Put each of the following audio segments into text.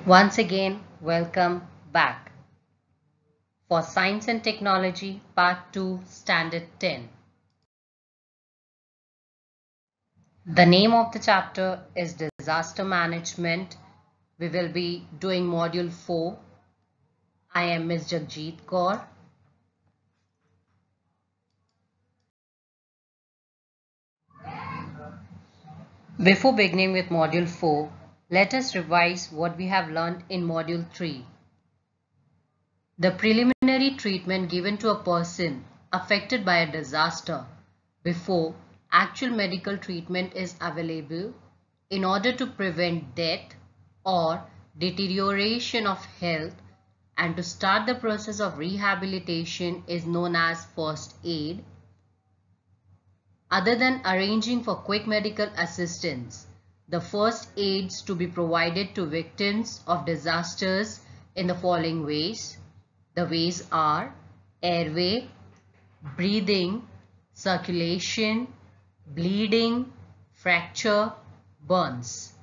Once again, welcome back for Science and Technology Part 2 Standard 10. The name of the chapter is Disaster Management. We will be doing Module 4. I am Miss Jagjeet Kaur. Before beginning with Module 4, let us revise what we have learned in Module 3. The preliminary treatment given to a person affected by a disaster before actual medical treatment is available in order to prevent death or deterioration of health and to start the process of rehabilitation is known as first aid. Other than arranging for quick medical assistance, the first aids to be provided to victims of disasters in the following ways. The ways are airway, breathing, circulation, bleeding, fracture, burns.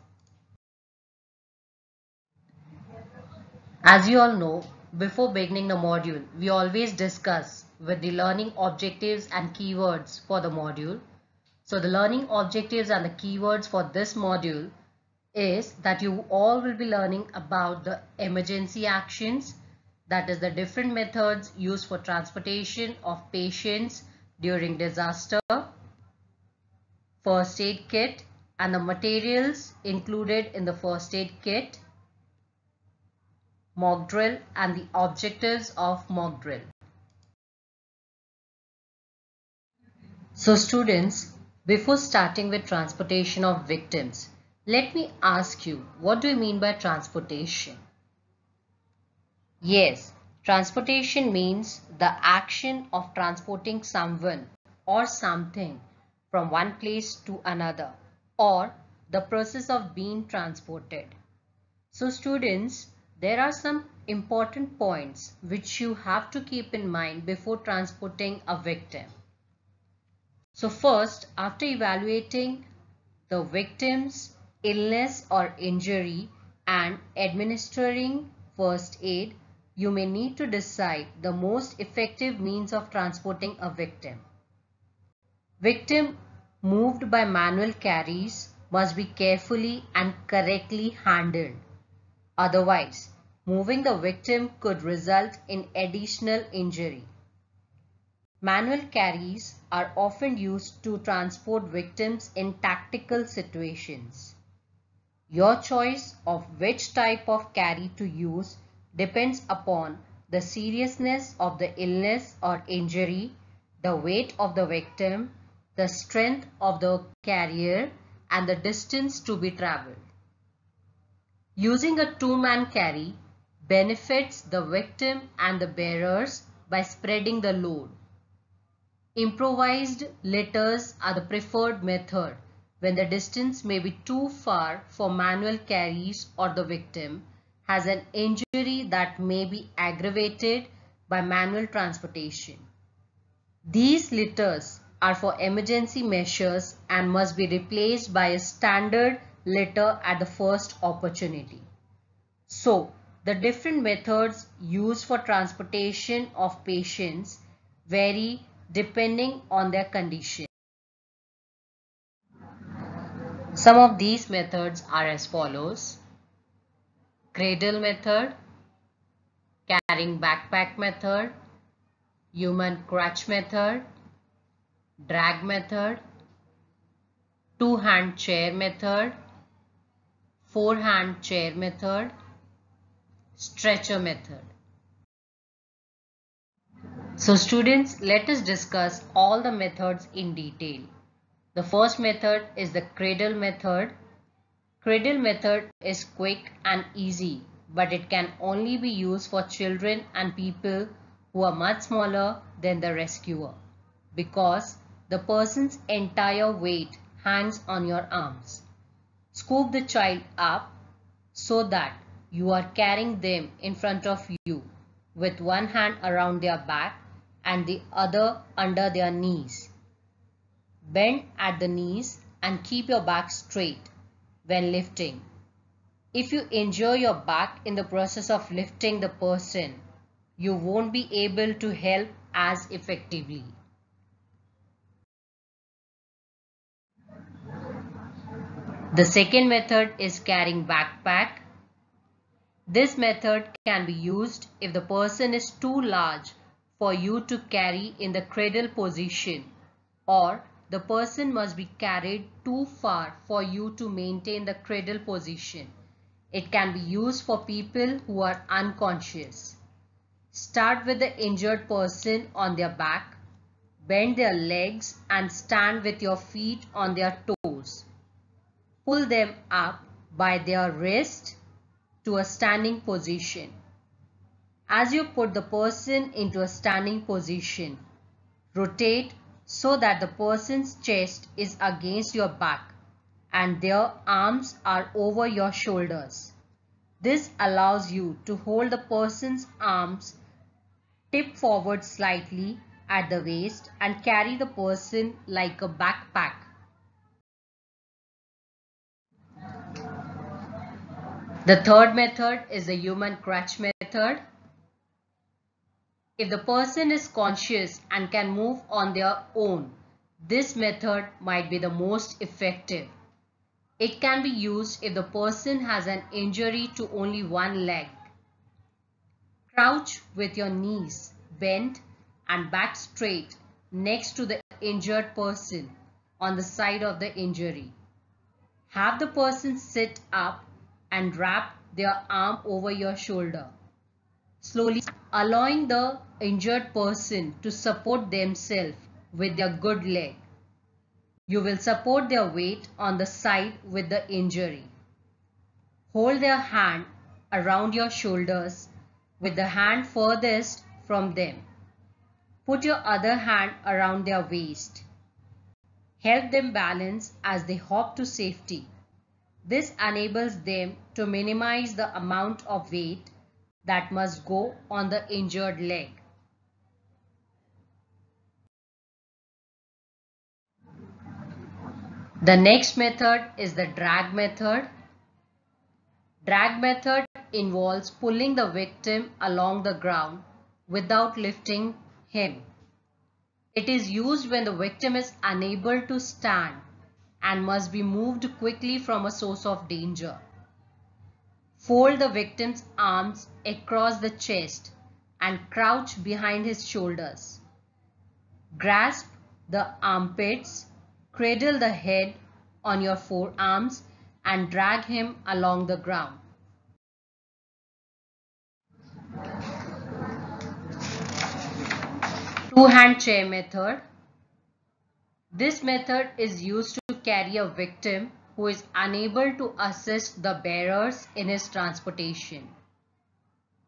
As you all know, before beginning the module, we always discuss with the learning objectives and keywords for the module. So the learning objectives and the keywords for this module is that you all will be learning about the emergency actions, that is the different methods used for transportation of patients during disaster, first aid kit and the materials included in the first aid kit, mock drill and the objectives of mock drill. So students, before starting with transportation of victims, let me ask you, what do you mean by transportation? Yes, transportation means the action of transporting someone or something from one place to another, or the process of being transported. So students, there are some important points which you have to keep in mind before transporting a victim. So first, after evaluating the victim's illness or injury and administering first aid, you may need to decide the most effective means of transporting a victim. Victim moved by manual carries must be carefully and correctly handled. Otherwise, moving the victim could result in additional injury. Manual carries are often used to transport victims in tactical situations. Your choice of which type of carry to use depends upon the seriousness of the illness or injury, the weight of the victim, the strength of the carrier, and the distance to be traveled. Using a two-man carry benefits the victim and the bearers by spreading the load. Improvised litters are the preferred method when the distance may be too far for manual carries or the victim has an injury that may be aggravated by manual transportation. These litters are for emergency measures and must be replaced by a standard litter at the first opportunity. So, the different methods used for transportation of patients vary depending on their condition. Some of these methods are as follows: cradle method, carrying backpack method, human crutch method, drag method, two-hand chair method, four-hand chair method, stretcher method. So students, let us discuss all the methods in detail. The first method is the cradle method. Cradle method is quick and easy, but it can only be used for children and people who are much smaller than the rescuer, because the person's entire weight hangs on your arms. Scoop the child up so that you are carrying them in front of you with one hand around their back and the other under their knees. Bend at the knees and keep your back straight when lifting. If you injure your back in the process of lifting the person, you won't be able to help as effectively. The second method is carrying backpack. This method can be used if the person is too large for you to carry in the cradle position, or the person must be carried too far for you to maintain the cradle position. It can be used for people who are unconscious. Start with the injured person on their back, bend their legs and stand with your feet on their toes. Pull them up by their wrist to a standing position. As you put the person into a standing position, rotate so that the person's chest is against your back and their arms are over your shoulders. This allows you to hold the person's arms tip forward slightly at the waist and carry the person like a backpack. The third method is the human crutch method. If the person is conscious and can move on their own, this method might be the most effective. It can be used if the person has an injury to only one leg. Crouch with your knees bent and back straight next to the injured person on the side of the injury. Have the person sit up and wrap their arm over your shoulder, slowly allowing the injured person to support themselves with their good leg. You will support their weight on the side with the injury. Hold their hand around your shoulders with the hand furthest from them. Put your other hand around their waist. Help them balance as they hop to safety. This enables them to minimize the amount of weight that must go on the injured leg. The next method is the drag method. Drag method involves pulling the victim along the ground without lifting him. It is used when the victim is unable to stand and must be moved quickly from a source of danger. Fold the victim's arms across the chest and crouch behind his shoulders. Grasp the armpits, cradle the head on your forearms and drag him along the ground. Two-hand chair method. This method is used to carry a victim who is unable to assist the bearers in his transportation.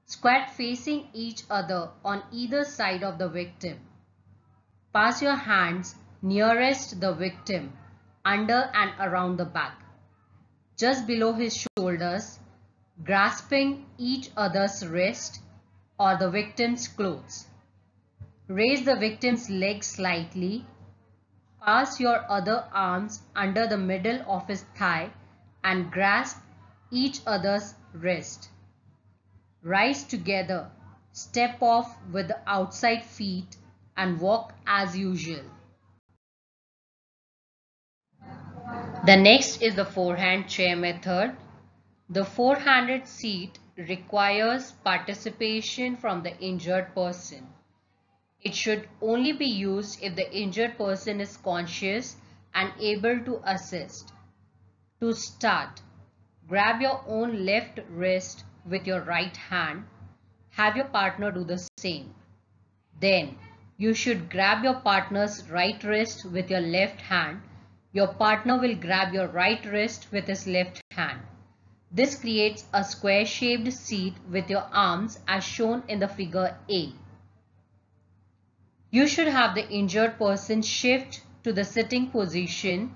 Squat facing each other on either side of the victim. Pass your hands nearest the victim, under and around the back, just below his shoulders, grasping each other's wrist or the victim's clothes. Raise the victim's legs slightly. Pass your other arms under the middle of his thigh and grasp each other's wrist. Rise together, step off with the outside feet and walk as usual. The next is the four-hand chair method. The four-handed seat requires participation from the injured person. It should only be used if the injured person is conscious and able to assist. To start, grab your own left wrist with your right hand. Have your partner do the same. Then, you should grab your partner's right wrist with your left hand. Your partner will grab your right wrist with his left hand. This creates a square-shaped seat with your arms as shown in the figure A. You should have the injured person shift to the sitting position.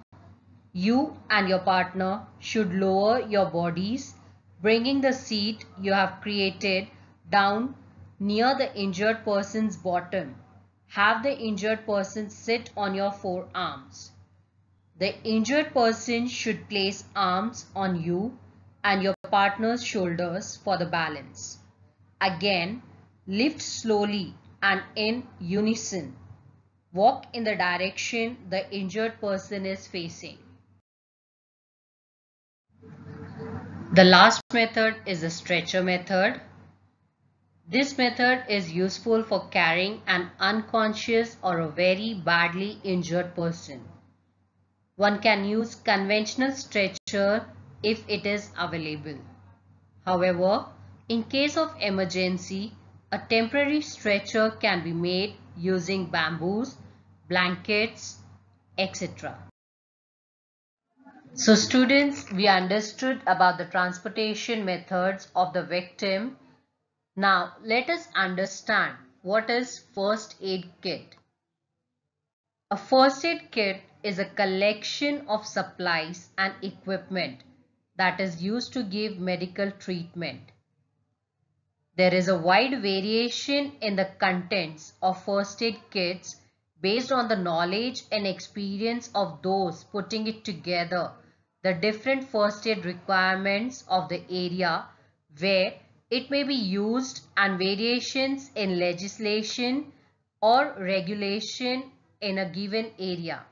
You and your partner should lower your bodies, bringing the seat you have created down near the injured person's bottom. Have the injured person sit on your forearms. The injured person should place arms on you and your partner's shoulders for the balance. Again, lift slowly and in unison. Walk in the direction the injured person is facing. The last method is the stretcher method. This method is useful for carrying an unconscious or a very badly injured person. One can use conventional stretcher if it is available. However, in case of emergency, a temporary stretcher can be made using bamboos, blankets, etc. So students, we understood about the transportation methods of the victim. Now let us understand what is first aid kit. A first aid kit is a collection of supplies and equipment that is used to give medical treatment. There is a wide variation in the contents of first aid kits based on the knowledge and experience of those putting it together, the different first aid requirements of the area where it may be used, and variations in legislation or regulation in a given area.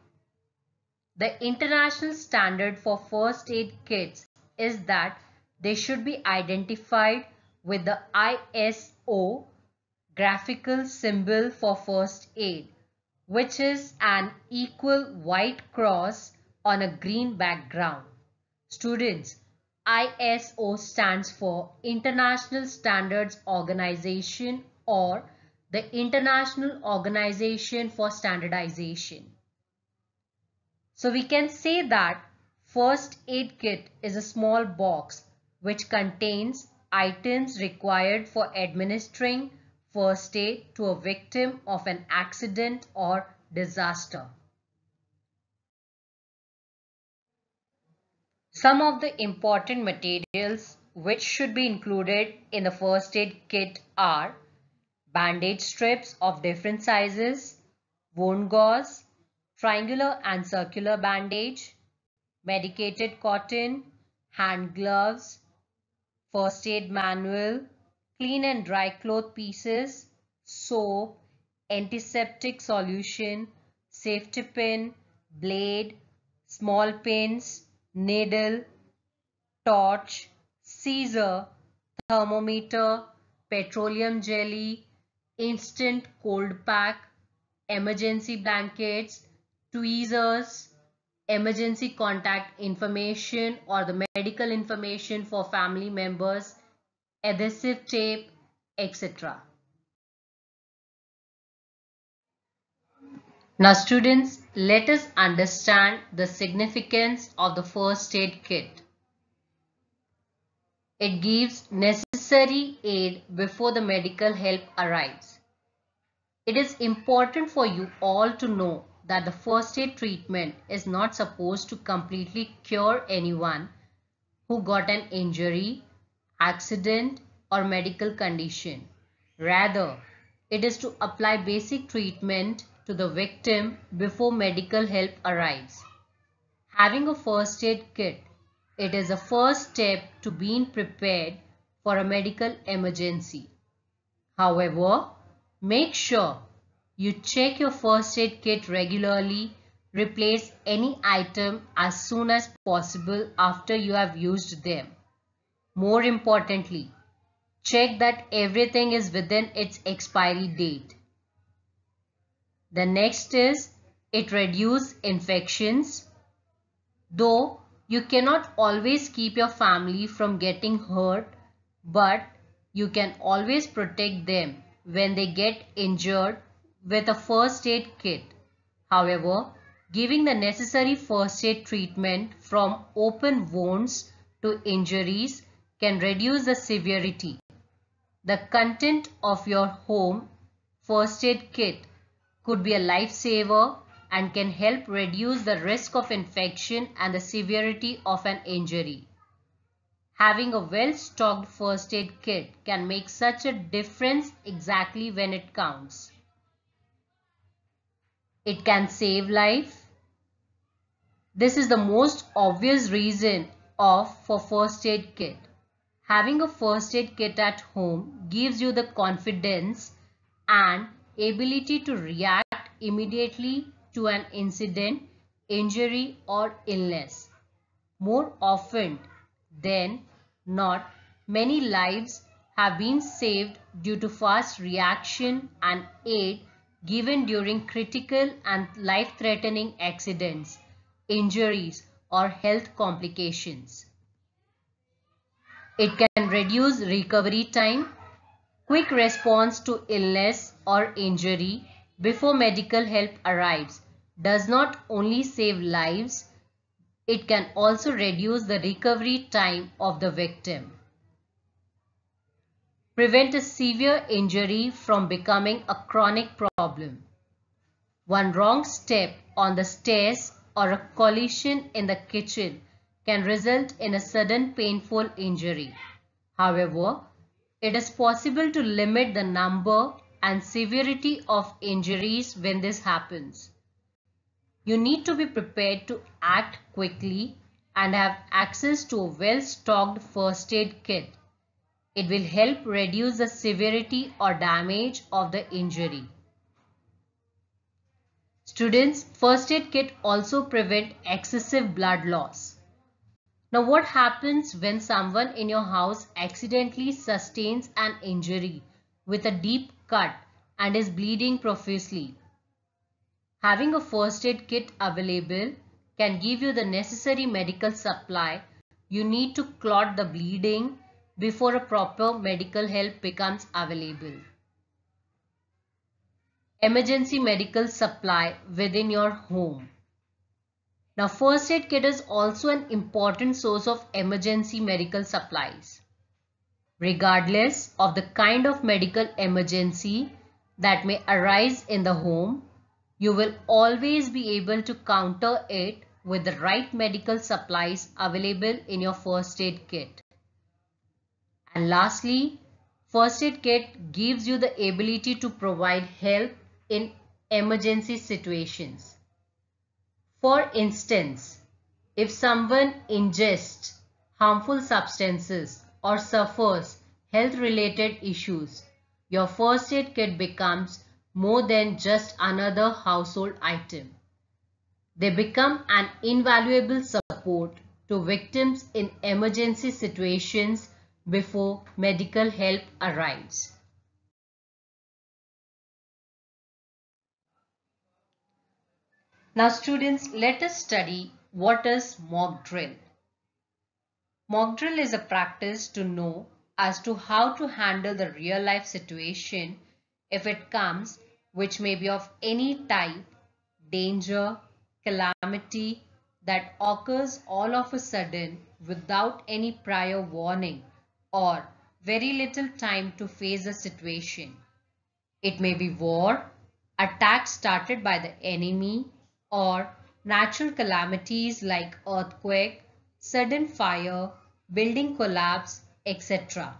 The international standard for first aid kits is that they should be identified with the ISO graphical symbol for first aid, which is an equal white cross on a green background. Students, ISO stands for International Standards Organization, or the International Organization for Standardization. So we can say that first aid kit is a small box which contains items required for administering first aid to a victim of an accident or disaster. Some of the important materials which should be included in the first aid kit are bandage strips of different sizes, wound gauze, triangular and circular bandage, medicated cotton, hand gloves, first aid manual, clean and dry cloth pieces, soap, antiseptic solution, safety pin, blade, small pins, needle, torch, scissor, thermometer, petroleum jelly, instant cold pack, emergency blankets, tweezers, emergency contact information or the medical information for family members, adhesive tape, etc. Now students, let us understand the significance of the first aid kit. It gives necessary aid before the medical help arrives. It is important for you all to know that the first aid treatment is not supposed to completely cure anyone who got an injury, accident, or medical condition. Rather, it is to apply basic treatment to the victim before medical help arrives. Having a first aid kit, it is a first step to being prepared for a medical emergency. However, make sure you check your first aid kit regularly. Replace any item as soon as possible after you have used them. More importantly, check that everything is within its expiry date. The next is, it reduces infections. Though you cannot always keep your family from getting hurt, but you can always protect them when they get injured with a first aid kit. However, giving the necessary first aid treatment from open wounds to injuries can reduce the severity. The content of your home first aid kit could be a lifesaver and can help reduce the risk of infection and the severity of an injury. Having a well-stocked first aid kit can make such a difference exactly when it counts. It can save life. This is the most obvious reason for first aid kit. Having a first aid kit at home gives you the confidence and ability to react immediately to an incident, injury, or illness. More often than not, many lives have been saved due to fast reaction and aid given during critical and life-threatening accidents, injuries, or health complications. It can reduce recovery time, quick response to illness or injury before medical help arrives does not only save lives, it can also reduce the recovery time of the victim. Prevent a severe injury from becoming a chronic problem. One wrong step on the stairs or a collision in the kitchen can result in a sudden painful injury. However, it is possible to limit the number and severity of injuries when this happens. You need to be prepared to act quickly and have access to a well-stocked first aid kit. It will help reduce the severity or damage of the injury. Students, first aid kit also prevent excessive blood loss. Now, what happens when someone in your house accidentally sustains an injury with a deep cut and is bleeding profusely? Having a first aid kit available can give you the necessary medical supply you need to clot the bleeding before a proper medical help becomes available. Emergency medical supply within your home. Now, first aid kit is also an important source of emergency medical supplies. Regardless of the kind of medical emergency that may arise in the home, you will always be able to counter it with the right medical supplies available in your first aid kit. And lastly, first aid kit gives you the ability to provide help in emergency situations. For instance, if someone ingests harmful substances or suffers health-related issues, your first aid kit becomes more than just another household item. They become an invaluable support to victims in emergency situations before medical help arrives. Now students, let us study what is mock drill. Mock drill is a practice to know as to how to handle the real life situation if it comes, which may be of any type, danger, calamity that occurs all of a sudden without any prior warning or very little time to face the situation. It may be war, attacks started by the enemy, or natural calamities like earthquake, sudden fire, building collapse, etc.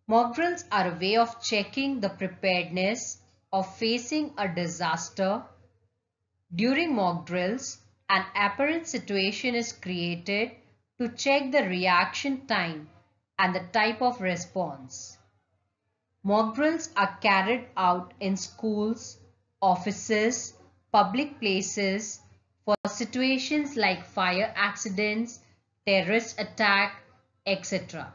Mock drills are a way of checking the preparedness of facing a disaster. During mock drills, an apparent situation is created to check the reaction time and the type of response. Mock drills are carried out in schools, offices, public places for situations like fire accidents, terrorist attack, etc.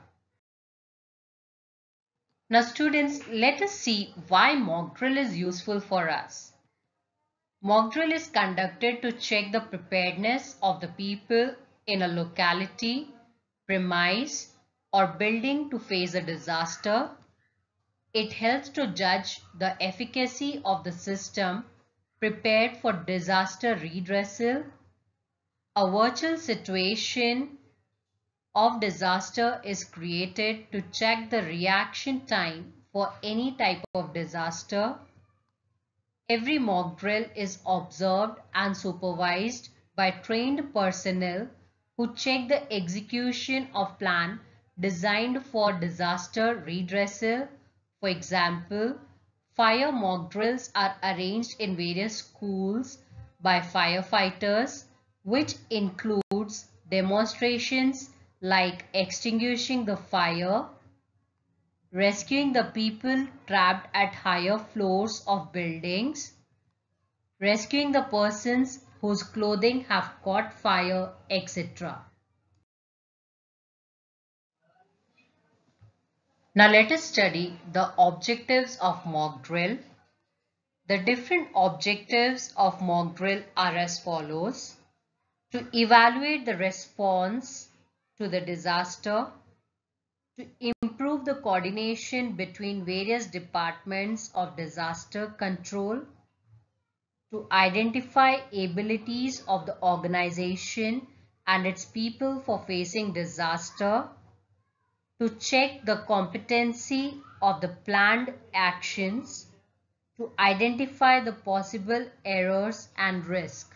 Now students, let us see why mock drill is useful for us. Mock drill is conducted to check the preparedness of the people in a locality, premise, or building to face a disaster. It helps to judge the efficacy of the system prepared for disaster redressal. A virtual situation of disaster is created to check the reaction time for any type of disaster. Every mock drill is observed and supervised by trained personnel who check the execution of plan designed for disaster redressal. For example, fire mock drills are arranged in various schools by firefighters, which includes demonstrations like extinguishing the fire, rescuing the people trapped at higher floors of buildings, rescuing the persons whose clothing have caught fire, etc. Now let us study the objectives of mock drill. The different objectives of mock drill are as follows: to evaluate the response to the disaster, to improve the coordination between various departments of disaster control, to identify abilities of the organization and its people for facing disaster, to check the competency of the planned actions, to identify the possible errors and risk.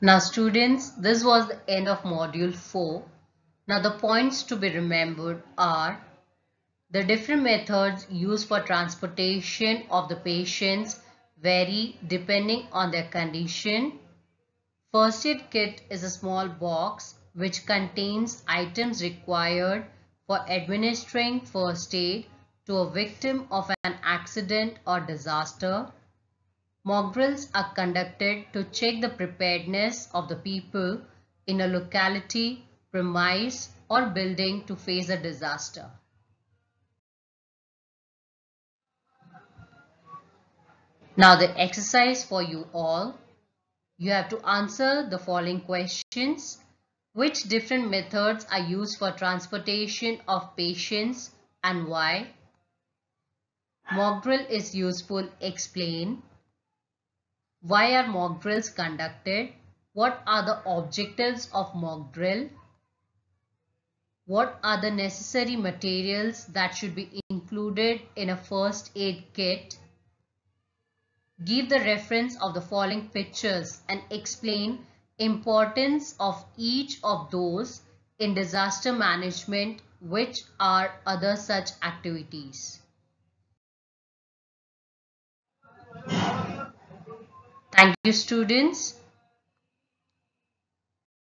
Now students, this was the end of module 4. Now the points to be remembered are: the different methods used for transportation of the patients vary depending on their condition. First aid kit is a small box which contains items required for administering first aid to a victim of an accident or disaster. Mock drills are conducted to check the preparedness of the people in a locality, premise, or building to face a disaster. Now the exercise for you all. You have to answer the following questions. Which different methods are used for transportation of patients and why? Mock drill is useful. Explain. Why are mock drills conducted? What are the objectives of mock drill? What are the necessary materials that should be included in a first aid kit? Give the reference of the following pictures and explain importance of each of those in disaster management, which are other such activities. Thank you, students.